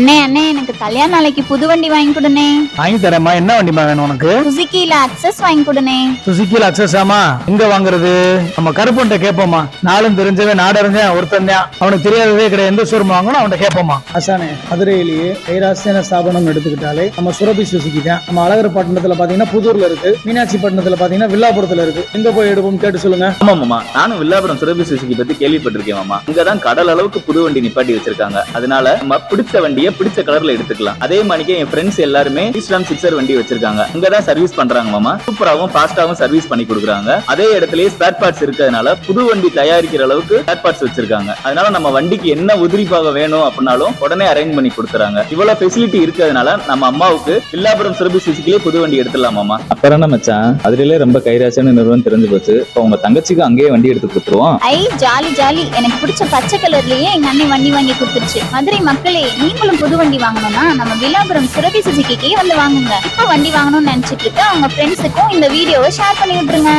அண்ணே அண்ணே எனக்கு கல்யாண நாளைக்கு புது வண்டி வாங்கி கொடுனே. வாங்கி தரேம்மா. என்ன வண்டிமா வேணும் உனக்கு? சுசுகில அக்சஸ் வாங்கி கொடுனே. சுசுகில அக்சஸ் ஆமா? எங்க வாங்குறது? நம்ம கருப்பன்ட்ட கேட்போமா. நாளும் தெரிஞ்சவன் நாடறிஞ்சவன் ஒருத்தன் தான். அவனுக்கு தெரியாததே கிடையாது. எந்த ஷோரூம் வாங்கணும் அவன்கிட்ட கேட்போமா. அசானே மதுரையிலேயே கைராசியான ஸ்தாபனம் எடுத்துக்கிட்டாலே நம்ம சுரபி சுசுகி தான். நம்ம அழகர் பட்டணத்துல பாத்தீங்கன்னா புதூர்ல இருக்கு, மீனாட்சி பட்டணத்துல பாத்தீங்கன்னா வில்லாபுரத்துல இருக்கு. எங்க போய் எடுப்போம் கேட்டு சொல்லுங்க. ஆமா மாமா, நானும் வில்லாபுரம் சுரபி சுசுகி பத்தி கேள்விப்பட்டிருக்கேன் மாமா. இங்கதான் கடல் அளவுக்கு புது வண்டி நிப்பாட்டி வச்சிருக்காங்க. அதனால நம்ம பிடிச்ச வண்டியை பிடிச்ச கலர்ல எடுத்துக்கலாம். அதே மாதிரிக்கே என் ஃப்ரெண்ட்ஸ் எல்லாருமே ஈஸ்டாம் 6R வண்டி வச்சிருக்காங்க. இங்கதான் சர்வீஸ் பண்றாங்க மாமா. சூப்பராவும் ஃபாஸ்டாவும் சர்வீஸ் பண்ணி கொடுக்குறாங்க. அதே இடத்துலயே ஸ்பேர் பார்ட்ஸ் இருக்கிறதுனால புது வண்டி தயாரிக்கிற அளவுக்கு ஸ்பேர் பார்ட்ஸ் வச்சிருக்காங்க. அதனால நம்ம வண்டிக்கு என்ன உதிரிப்பாக வேணும் அப்படின்னாலும் உடனே அரேஞ்ச் பண்ணி கொடுத்துறாங்க. இவ்வளவு ஃபெசிலிட்டி இருக்கிறதுனால நம்ம அம்மாவுக்கு வில்லாபுரம் சுரபி சுசுகிலே புது வண்டி எடுத்துடலாம் மாமா. அப்புறம் மச்சான், அதுல ரொம்ப கைராசியான நிறுவனம் தெரிஞ்சு போச்சு. இப்போ உங்க தங்கச்சிக்கு அங்கேயே வண்டி எடுத்து கொடுத்துருவோம். ஐ ஜாலி ஜாலி. எனக்கு பிடிச்ச பச்சை கலர்லயே எங்க அண்ணன் வண்டி வாங்கி கொடுத்துருச்சு. மதுரை மக்களே, நீங்களும் புது வண்டி வாங்கணும்னா நம்ம வில்லாபுரம் சுரபி சுசுகிக்கே வந்து வாங்குங்க. இப்ப வண்டி வாங்கணும்னு நினைச்சிட்டு இருக்க உங்க ஃப்ரெண்ட்ஸுக்கும் இந்த வீடியோவை ஷேர் பண்ணி விட்டுருங்க.